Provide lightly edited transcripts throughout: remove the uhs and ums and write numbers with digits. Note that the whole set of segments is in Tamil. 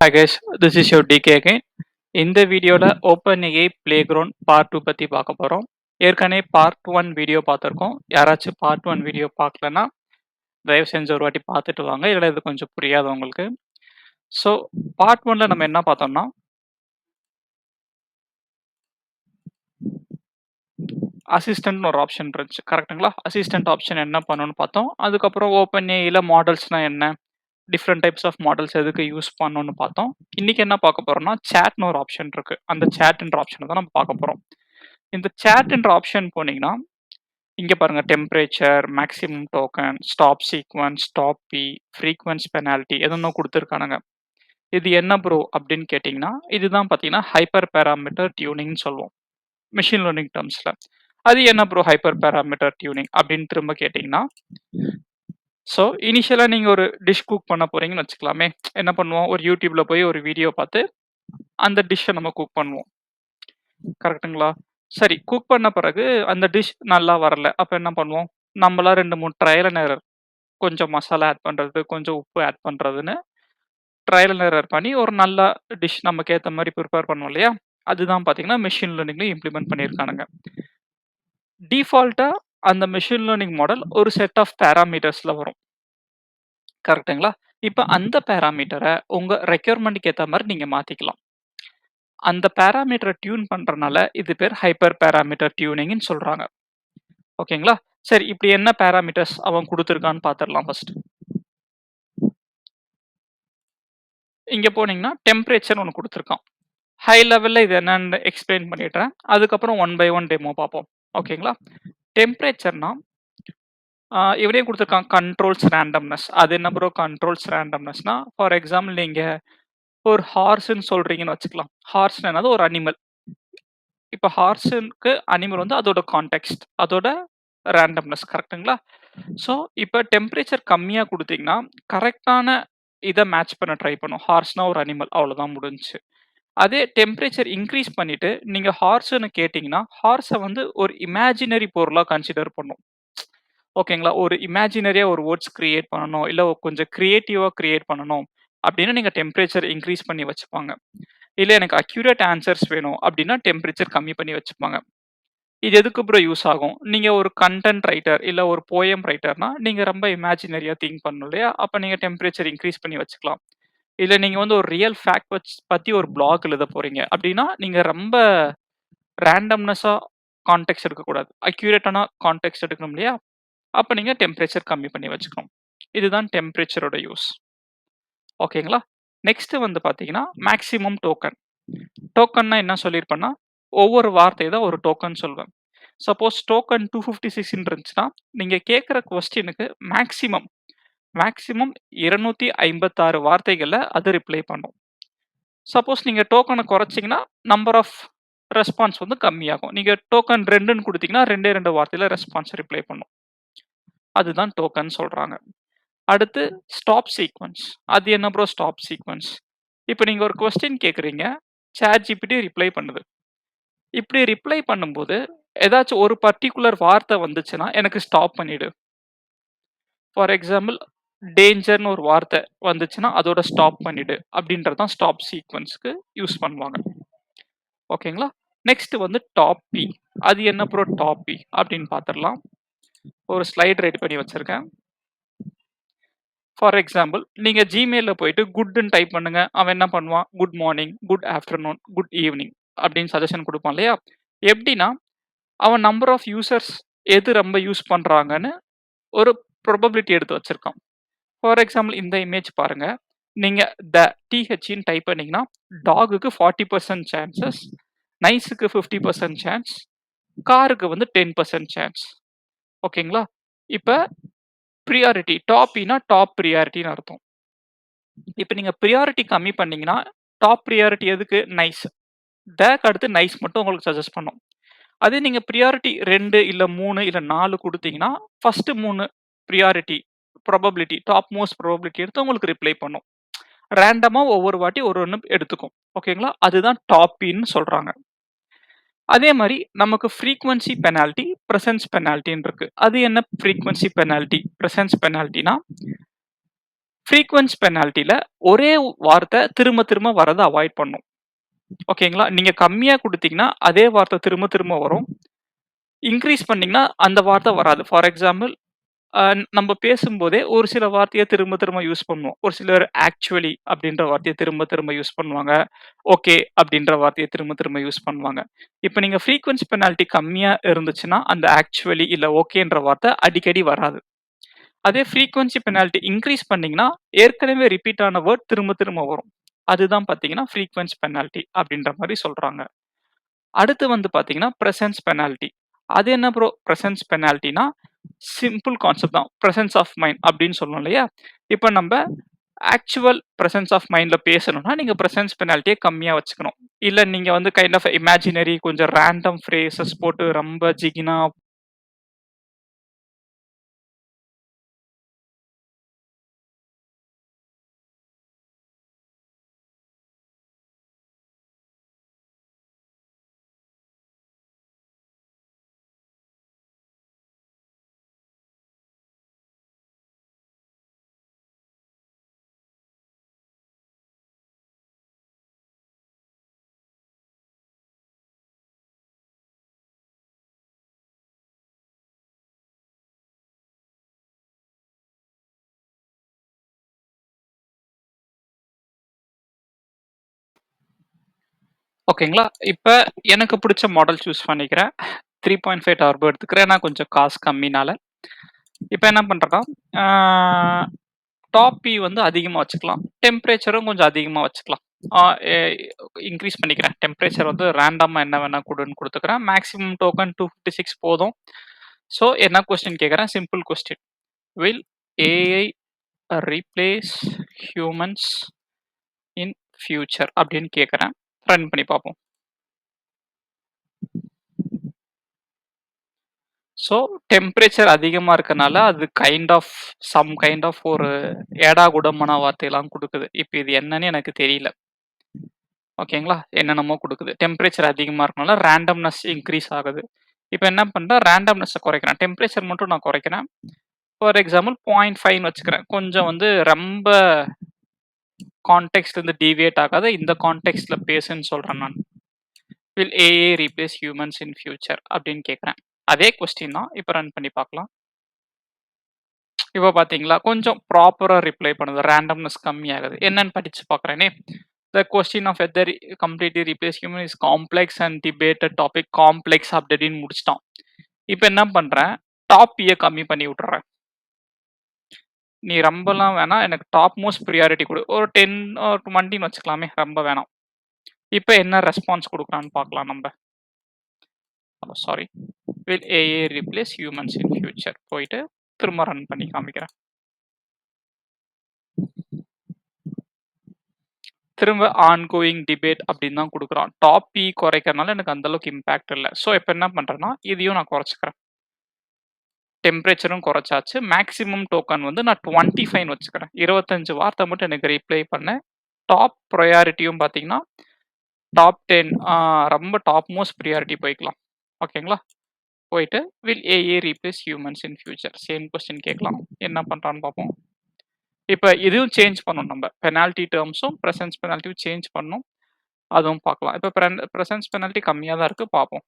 Hi guys, this is your DK again. இந்த வீடியோல OpenAI Playground பார்ட் 2 பத்தி பார்க்க போறோம். ஏற்கனவே பார்ட் 1 வீடியோ பார்த்துருக்கோம். யாராச்சும் பார்ட் 1 வீடியோ பார்க்கலன்னா தயவு செஞ்சு ஒரு வாட்டி பார்த்துட்டு வாங்க. இல்ல இது கொஞ்சம் புரியாது உங்களுக்கு. ஸோ பார்ட் 1ல நம்ம என்ன பார்த்தோம்னா அசிஸ்டன்ட்னு ஒரு ஆப்ஷன் இருந்துச்சு. கரெக்ட்டுங்களா? அசிஸ்டன்ட் ஆப்ஷன் என்ன பண்ணும்னு பார்த்தோம். அதுக்கப்புறம் OpenAIல மாடல்ஸ்னா என்ன? டிஃப்ரெண்ட் டைப்ஸ் ஆஃப் மாடல்ஸ் எதுக்கு யூஸ் பண்ணணும்னு பார்த்தோம். இன்னைக்கு என்ன பார்க்க போறோம்னா, சேட்ன்னு ஒரு ஆப்ஷன் இருக்கு. அந்த சேட்ன்ற ஆப்ஷன தான் நம்ம பார்க்க போறோம். இந்த சேட்ன்ற ஆப்ஷன் போனீங்கன்னா, இங்க பாருங்க temperature, maximum token, stop sequence, stop P, frequency penalty எதனோ குடுத்துருக்கானுங்க. இது என்ன ப்ரோ அப்படின்னு கேட்டீங்கன்னா, இதுதான் பார்த்தீங்கன்னா ஹைப்பர் பாராமீட்டர் டியூனிங்ன்னு சொல்லுவோம். மெஷின் லேர்னிங் டெர்ம்ஸ்ல. அது என்ன ப்ரோ ஹைப்பர் பாராமீட்டர் டியூனிங் அப்படின்னு திரும்ப கேட்டீங்கன்னா, ஸோ இனிஷியலா நீங்க ஒரு டிஷ் குக் பண்ண போறீங்கன்னு வச்சுக்கலாமே. என்ன பண்ணுவோம், ஒரு YouTubeல போய் ஒரு வீடியோ பார்த்து, அந்த டிஷ்ஷ நம்ம குக் பண்ணுவோம். கரெக்ட்டுங்களா? சரி குக் பண்ண பிறகு அந்த டிஷ் நல்லா வரல. அப்ப என்ன பண்ணுவோம், நம்மளா 2, 3 ட்ரையல் அண்ட் எரர் கொஞ்சம் மசாலா ஆட் பண்றது, கொஞ்சம் உப்பு ஆட் பண்றதுன்னு ட்ரையல் அண்ட் எரர் பண்ணி ஒரு நல்ல டிஷ் நமக்கு ஏத்த மாரி பிரிப்பேர் பண்ணுவோம் இல்லையா? அதுதான் பார்த்தீங்கன்னா, மெஷின் லேர்னிங்ல இம்ப்ளிமெண்ட் பண்ணியிருக்கானுங்க. டிஃபால்ட்டா அந்த மெஷின் லேர்னிங் மாடல் ஒரு செட் ஆஃப் பாராமீட்டர்ஸ்ல வரும். கரெக்ட்டுங்களா? இப்ப அந்த பாராமீட்டர உங்க ரெக்யர்மென்ட்க்கு ஏத்த மாரி நீங்க மாத்திக்கலாம். அந்த பாராமீட்டர டியூன் பண்றனால இது பேர் ஹைப்பர் பாராமீட்டர் டியூனிங்ன்னு சொல்றாங்க. ஓகேங்களா? சரி இப்படி என்ன பாராமீட்டர்ஸ் அவன் குடுத்திருக்கான்னு பார்த்துடலாம் ஃபர்ஸ்ட். இங்க போனீங்கன்னா டெம்பரேச்சர்ன்னு ஒண்ணு குடுத்திருக்கான். ஹை லெவல்ல இது என்னன்னு எக்ஸ்பிளைன் பண்ணிடுறேன். அதுக்கப்புறம் ஒன் பை ஒன் டெமோ பார்ப்போம். ஓகேங்களா? டெம்பரேச்சர்னா இவனே குடுத்திருக்கான் கண்ட்ரோல்ஸ் ரேண்டம்னஸ். அது என்ன ப்ரோ கண்ட்ரோல்ஸ் ரேண்டம்னஸ்னா, ஃபார் எக்ஸாம்பிள் நீங்க ஒரு ஹார்ஸ்ன்னு சொல்றீங்கன்னு வச்சுக்கலாம். ஹார்ஸ்னா என்னது ஒரு அனிமல். இப்ப ஹார்ஸுக்கு அனிமல் வந்து அதோட கான்டெக்ஸ்ட். அதோட ரேண்டம்னஸ் கரெக்ட்டுங்களா? ஸோ, இப்ப டெம்பரேச்சர் கம்மியா குடுத்தீங்கன்னா, கரெக்ட்டான இத மேட்ச் பண்ண ட்ரை பண்ணும். ஹார்ஸ்னா ஒரு அனிமல் அவ்வளோதான் முடிஞ்சுச்சு. அதே டெம்பரேச்சர் இன்கிரீஸ் பண்ணிட்டு, நீங்க ஹார்ஸ்ன்னு கேட்டீங்கன்னா, ஹார்ஸ வந்து ஒரு இமேஜினரி பொருளா கன்சிடர் பண்ணும். ஓகேங்களா? ஒரு இமேஜினரியா ஒரு வேர்ட்ஸ் கிரியேட் பண்ணணும். இல்ல கொஞ்சம் கிரியேட்டிவா கிரியேட் பண்ணணும். அப்டின்னா நீங்க டெம்பரேச்சர் இன்கிரீஸ் பண்ணி வச்சுப்பாங்க. இல்ல எனக்கு அக்யூரேட் ஆன்சர்ஸ் வேணும் அப்டின்னா டெம்பரேச்சர் கம்மி பண்ணி வச்சுப்பாங்க. இது எதுக்கு ப்ரோ யூஸ் ஆகும்? நீங்க ஒரு கன்டென்ட் ரைட்டர் இல்ல ஒரு போயம் ரைட்டர்னா, நீங்க ரொம்ப இமேஜினரியா திங்க் பண்ணணும் இல்லையா? அப்ப நீங்க டெம்பரேச்சர் இன்கிரீஸ் பண்ணி வச்சுக்கலாம். இல்ல நீங்க வந்து ஒரு ரியல் ஃபேக்ட் பத்தி ஒரு ப்ளாக் எழுத போறீங்க அப்டின்னா, நீங்க ரொம்ப ரேண்டம்னஸா கான்டெக்ஸ்ட் எடுக்கக்கூடாது. அக்யூரேட்டான கான்டெக்ஸ்ட் எடுக்கணும் இல்லையா? அப்ப நீங்க டெம்பரேச்சர் கம்மி பண்ணி வச்சுக்கணும். இதுதான் டெம்பரேச்சரோட யூஸ். ஓகேங்களா? நெக்ஸ்ட் வந்து பார்த்தீங்கன்னா, மேக்ஸிமம் டோக்கன். டோக்கன்னா என்ன சொல்லியிருப்பேன்னா, ஒவ்வொரு வார்த்தை தான் ஒரு டோக்கன் சொல்வேன். சப்போஸ் டோக்கன் 256 இருந்துச்சுன்னா, நீங்க கேட்கிற கொஸ்டினுக்கு மேக்ஸிமம் மேக்ஸிமம் 256 வார்த்தைகள்ல அது ரிப்ளை பண்ணும். சப்போஸ் நீங்க டோக்கன குறைச்சீங்கன்னா, நம்பர் ஆஃப் ரெஸ்பான்ஸ் வந்து கம்மியாகும். நீங்க டோக்கன் 2ன்னு குடுத்தீங்கன்னா, 2 வார்த்தையில ரெஸ்பான்ஸ் ரிப்ளை பண்ணும். அதுதான் டோக்கன் சொல்றாங்க. அடுத்து ஸ்டாப் சீக்வென்ஸ். அது என்ன ப்ரோ ஸ்டாப் சீக்வென்ஸ்? இப்ப நீங்க ஒரு கொஸ்டின் கேட்கிறீங்க. ChatGPT ரிப்ளை பண்ணுது. இப்படி ரிப்ளை பண்ணும்போது, ஏதாச்சும் ஒரு பர்ட்டிகுலர் வார்த்தை வந்துச்சுன்னா, எனக்கு ஸ்டாப் பண்ணிடு. ஃபார் எக்ஸாம்பிள் டேஞ்சர்ன்னு ஒரு வார்த்தை வந்துச்சுன்னா, அதோட ஸ்டாப் பண்ணிடு. அப்படின்றது தான் ஸ்டாப் சீக்வென்ஸ்க்கு யூஸ் பண்ணுவாங்க. ஓகேங்களா? நெக்ஸ்ட் வந்து டாப் பி. அது என்ன ப்ரோ டாப் பி அப்படின்னு பார்த்துடலாம். ஒரு ஸ்லைட் ரெடி பண்ணி வச்சிருக்கேன். ஃபார் எக்ஸாம்பிள் நீங்க Gmailல போயிட்டு குட்ன்னு டைப் பண்ணுங்க. அவன் என்ன பண்ணுவான்? Good morning, good afternoon, good evening அப்படின்னு சஜஷன் குடுப்பான் இல்லையா? எப்படின்னா, அவன் நம்பர் ஆஃப் யூசர்ஸ் எது ரொம்ப யூஸ் பண்றாங்கன்னு ஒரு ப்ராபபிலிட்டி எடுத்து வச்சிருக்கான். ஃபார் எக்ஸாம்பிள் இந்த இமேஜ் பாருங்க. நீங்க THன்னு டைப் பண்ணீங்கன்னா, டாகுக்கு 40% சான்சஸ், நைஸ்க்கு 50% சான்ஸ், காருக்கு வந்து 10% சான்ஸ். ஓகேங்களா? இப்ப பிரியாரிட்டி டாப்னா டாப் பிரியாரிட்டின்னு அர்த்தம். இப்ப நீங்க பிரியாரிட்டி கம்மி பண்ணீங்கன்னா, டாப் பிரியாரிட்டி எதுக்கு? நைஸ். டேக்கு அடுத்து நைஸ் மட்டும் உங்களுக்கு சஜெஸ்ட் பண்ணும். அதே நீங்க பிரியாரிட்டி 2 இல்ல 3 இல்ல 4 குடுத்தீங்கன்னா, first 3 priority probability top most probability எடுத்து உங்களுக்கு ரிப்ளை பண்ணும். ரேண்டமா ஒவ்வொரு வாட்டி ஒரு ஒண்ணு எடுத்துக்கும். ஓகேங்களா? அதுதான் டாப் பின்னு சொல்றாங்க. அதே மாரி நமக்கு ஃப்ரீக்வென்சி பெனால்டி, பிரசன்ஸ் பெனால்டின்னு இருக்கு. அது என்ன ஃப்ரீக்வென்சி பெனால்டி, பிரசன்ஸ் பெனால்டினா ஃப்ரீக்வென்ஸ் பெனால்டில ஒரே வார்த்தை திரும்ப திரும்ப வரத அவாய்ட் பண்ணும். ஓகேங்களா? நீங்க கம்மியா குடுத்தீங்கன்னா, அதே வார்த்தை திரும்ப திரும்ப வரும். இன்கிரீஸ் பண்ணீங்கன்னா, அந்த வார்த்தை வராது. ஃபார் எக்ஸாம்பிள் அ நம்ப பேசும்போதே ஒரு சில வார்த்தைய திரும்ப திரும்ப யூஸ் பண்ணுவோம். ஒரு சிலர் ஆக்சுவலி அப்படின்ற வார்த்தைய திரும்ப திரும்ப யூஸ் பண்ணுவாங்க. ஓகே அப்படின்ற வார்த்தைய திரும்ப திரும்ப யூஸ் பண்ணுவாங்க. இப்ப நீங்க ஃப்ரீக்வென்சி பெனால்டி கம்மியா இருந்துச்சுன்னா, அந்த ஆக்சுவலி இல்ல ஓகேன்ற வார்த்தை அடிக்கடி வராது. அதே ஃப்ரீக்வென்சி பெனால்டி இன்கிரீஸ் பண்ணீங்கன்னா, ஏற்கனவே ரிப்பீட் ஆன வேர்ட் திரும்ப திரும்ப வரும். அதுதான் பார்த்தீங்கன்னா, ஃப்ரீக்வென்சி பெனால்டி அப்படின்ற மாரி சொல்றாங்க. அடுத்து வந்து பார்த்தீங்கன்னா, பிரசன்ஸ் பெனால்டி. அது என்ன ப்ரோ பிரசன்ஸ் பெனால்டினா, சிம்பிள் கான்செப்ட் தான். பிரசன்ஸ் ஆஃப் மைண்ட் அப்படின்னு சொல்லுவோம் இல்லையா? இப்ப நம்ப ஆக்சுவல் பிரசன்ஸ் ஆஃப் மைண்ட்ல பேசணும்னா, நீங்க பிரசன்ஸ் பெனால்டிய கம்மியா வச்சுக்கணும். இல்ல நீங்க வந்து கைண்ட் ஆஃப் இமேஜினரி கொஞ்சம் ரேண்டம் ஃப்ரேசஸ் போட்டு ரொம்ப ஜிகினா ஓகேங்களா? இப்ப எனக்கு புடிச்ச மாடல் சூஸ் பண்ணிக்கிறேன். 3.5 டர்போ எடுத்துக்கிறேன். ஏன்னா கொஞ்சம் காசு கம்மினால. இப்ப என்ன பண்றேன்னா, ஆ டாப் பி வந்து அதிகமா வச்சுக்கலாம். டெம்பரேச்சரும் கொஞ்சம் அதிகமா வச்சுக்கலாம். ஆ எ இன்கிரீஸ் பண்ணிக்கிறேன். டெம்பரேச்சர் வந்து ரேண்டமா என்ன வேணா குடுன்னு குடுத்துக்கிறேன். மேக்ஸிமம் டோக்கன் 256 போதும். ஸோ என்ன கொஸ்டின் கேட்கிறேன்? Simple question. Will AI replace humans in future அப்படின்னு கேட்கிறேன். ரன் பண்ணி பார்ப்போம். ஸோ டெம்பரேச்சர் அதிகமா இருக்கனால, அது கைண்ட் ஆஃப் ஒரு ஏடாகூடமான வார்த்தையெல்லாம் குடுக்குது. இப்ப இது என்னன்னு எனக்கு தெரியல. ஓகேங்களா? என்னென்னமோ குடுக்குது. டெம்பரேச்சர் அதிகமா இருக்கனால ரேண்டம்னஸ் இன்கிரீஸ் ஆகுது. இப்ப என்ன பண்றேன், ரேண்டம்னஸ்ஸ குறைக்கிறேன். டெம்பரேச்சர் மட்டும் நான் குறைக்கிறேன். ஃபார் எக்ஸாம்பிள் 0.5ன்னு வச்சுக்கிறேன். கொஞ்சம் வந்து ரொம்ப கான்டெக்ஸ்ட்லருந்து டீவியேட் ஆகாத இந்த கான்டெக்ஸ்ட்ல பேசுன்னு சொல்றேன் நான். Will AI replace humans in future அப்படின்னு கேட்கிறேன். அதே கொஸ்டின் தான். இப்ப ரன் பண்ணி பார்க்கலாம். இப்ப பார்த்தீங்களா, கொஞ்சம் ப்ராப்பரா ரிப்ளை பண்ணுது. ரேண்டம்னஸ் கம்மியாகுது. என்னன்னு படிச்சு பார்க்குறேனே. The question of whether completely replace human is complex and debated topic complex அப்படி இப்படின்னு முடிச்சுட்டான். இப்ப என்ன பண்றேன், டாப் பிய கம்மி பண்ணி விட்டுர்றேன். நீ ரொம்பலாம் வேணாம். எனக்கு டாப் மோஸ்ட் பிரியாரிட்டி குடு. ஒரு 10 ஒரு 20ன்னு வச்சுக்கலாமே. ரொம்ப வேணாம். இப்ப என்ன ரெஸ்பான்ஸ் குடுக்குறான்னு பார்க்கலாம் நம்ப. Sorry. Will AI replace humans in future போயிட்டு திரும்ப ரன் பண்ணி காமிக்கிறேன். திரும்ப ஆன்கோயிங் டிபேட் அப்படின்னு தான் குடுக்குறான். டாப் பி குறைக்கிறனால எனக்கு அந்த அளவுக்கு இம்பாக்ட் இல்ல. ஸோ, இப்ப என்ன பண்றேன்னா, இதையும் நான் குறைச்சுக்கிறேன். டெம்பரேச்சரும் குறைச்சாச்சு. மேக்ஸிமம் டோக்கன் வந்து நான் 25ன்னு வச்சுக்கிறேன். 25 வார்த்தை மட்டும் எனக்கு ரிப்ளை பண்ண. டாப் பிரையாரிட்டியும் பார்த்தீங்கன்னா, டாப் 10 ரொம்ப டாப் மோஸ்ட் பிரையாரிட்டி போய்க்கலாம். ஓகேங்களா? போயிட்டு will AI replace humans in future same question கேட்கலாம். என்ன பண்றான்னு பார்ப்போம். இப்ப இதுவும் சேஞ்ச் பண்ணணும் நம்ப. பெனால்டி டெர்ம்ஸும், பிரசன்ஸ் பெனால்டியும் சேஞ்ச் பண்ணணும். அதுவும் பார்க்கலாம். இப்ப பிரசன்ஸ் பெனால்டி கம்மியா தான் இருக்கு. பார்ப்போம்.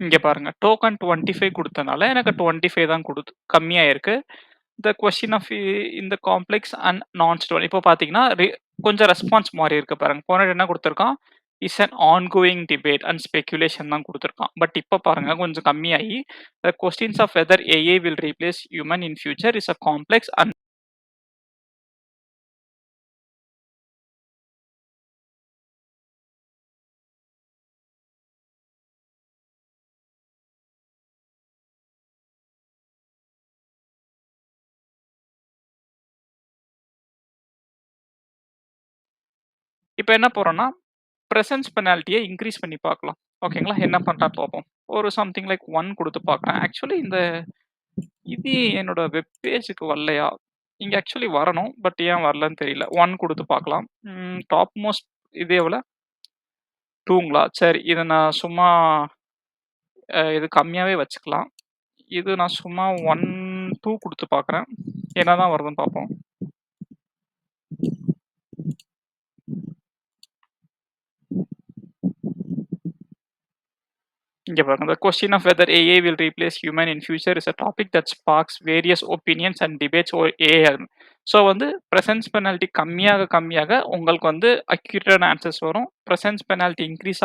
இங்க பாருங்க. டோக்கன் 25 குடுத்தனால எனக்கு 25 தான் கம்மியா இருக்கு. த கொஸ்டின் ஆஃப் இந்த காம்ப்ளெக்ஸ் அண்ட் நான் ஸ்டோன் இப்போ பார்த்தீங்கன்னா, கொஞ்சம் ரெஸ்பான்ஸ் மாறி இருக்கு பாருங்க. போன என்ன குடுத்துருக்கான்? Is an ongoing debate and speculation தான் குடுத்துருக்கான். பட் இப்ப பாருங்க கொஞ்சம் கம்மியாகி, the questions of whether AI will replace human in future is a complex and இப்ப என்ன போறோம்னா, பிரசன்ஸ் பெனால்டிய இன்கிரீஸ் பண்ணி பார்க்கலாம். ஓகேங்களா? என்ன பண்றான்னு பார்ப்போம். ஒரு சம்திங் லைக் 1 குடுத்து பார்க்குறேன். ஆக்சுவலி இது என்னோட வெப் பேஜுக்கு வரலையா? இங்க ஆக்சுவலி வரணும். பட் ஏன் வரலன்னு தெரியல. 1 குடுத்து பார்க்கலாம். டாப் மோஸ்ட் இது எவ்வளோ? 2ங்களா? சரி. இத நான் சும்மா இது கம்மியாவே வச்சுக்கலாம். இது நான் சும்மா 1, 2 குடுத்து பார்க்குறேன். என்னதான் வருதுன்னு பார்ப்போம். இங்க பாருங்க. The question of whether AI will replace human in future is a topic that sparks various opinions and debates over AI. So வந்து பிரசன்ஸ் பெனால்டி கம்மியாக உங்களுக்கு வந்து அக்யூரேட்டான ஆன்சர்ஸ் வரும். பிரசன்ஸ் பெனால்டி இன்க்ரீஸ்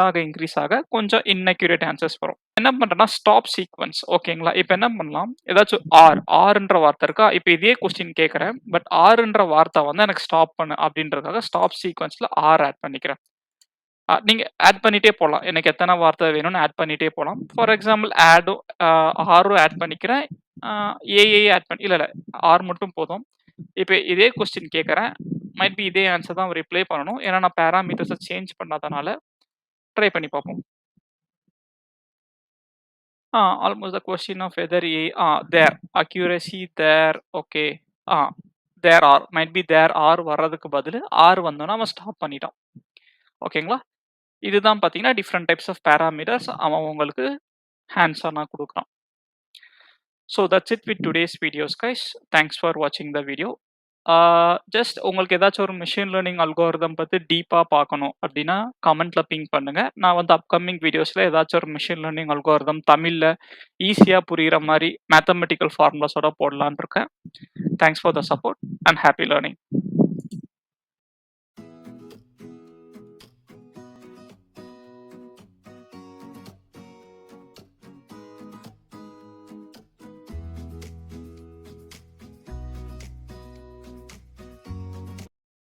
ஆக கொஞ்சம் இன்அக்யூரேட் ஆன்சர்ஸ் வரும். என்ன பண்றேன்னா ஸ்டாப் சீக்வென்ஸ் ஓகேங்களா? இப்ப என்ன பண்ணலாம்? ஏதாச்சும் ஆர்ன்ற வார்த்தை இருக்கா? இப்ப இதே கொஸ்டின் கேட்கிறேன். பட் ஆர்ன்ற வார்த்தை வந்து எனக்கு ஸ்டாப் பண்ணு அப்படின்றதுக்காக ஸ்டாப் சீக்வென்ஸ்ல ஆட் பண்ணிக்கிறேன். நீங்க ஆட் பண்ணிட்டே போலாம். எனக்கு எத்தன வார்த்தை வேணும்னு ஆட் பண்ணிட்டே போலாம். ஃபார் எக்ஸாம்பிள் ஆரும் ஆட் பண்ணிக்கிறேன். ஏஐ ஆட் பண்ணி இல்ல ஆர் மட்டும் போதும். இப்ப இதே கொஸ்டின் கேட்கிறேன். மைட் பி இதே ஆன்சர் தான் ரிப்ளை பண்ணணும். ஏன்னா நான் பாராமீட்டர்ஸ சேஞ்ச் பண்ணாதனால ட்ரை பண்ணி பார்ப்போம். Almost the question of whether there accuracy there okay. Ah there are might be there are வர்றதுக்கு பதிலு ஆர் வந்தோனே அவன் ஸ்டாப் பண்ணிட்டான். ஓகேங்களா? இதுதான் பார்த்தீங்கன்னா, டிஃபரெண்ட் டைப்ஸ் ஆஃப் பாராமீட்டர்ஸ் அவன் உங்களுக்கு ஹேண்ட்ஸ் ஆனா குடுக்குறான். So that's it with today's videos guys. Thanks for வாட்சிங் த வீடியோ. ஜஸ்ட் உங்களுக்கு ஏதாச்சும் ஒரு மெஷின் லேர்னிங் அல்கோரிதம் பத்தி டீப்பா பார்க்கணும் அப்படின்னா, கமெண்ட்ல பிங் பண்ணுங்க. நான் வந்து அப்கமிங் வீடியோஸ்ல ஏதாச்சும் ஒரு மெஷின் லேர்னிங் அல்கோரிதம் தமிழ்ல ஈஸியா புரியிற மாரி மேத்தமெட்டிக்கல் ஃபார்முலாஸோட போடலான்னு இருக்கேன். Thanks for the support and happy learning.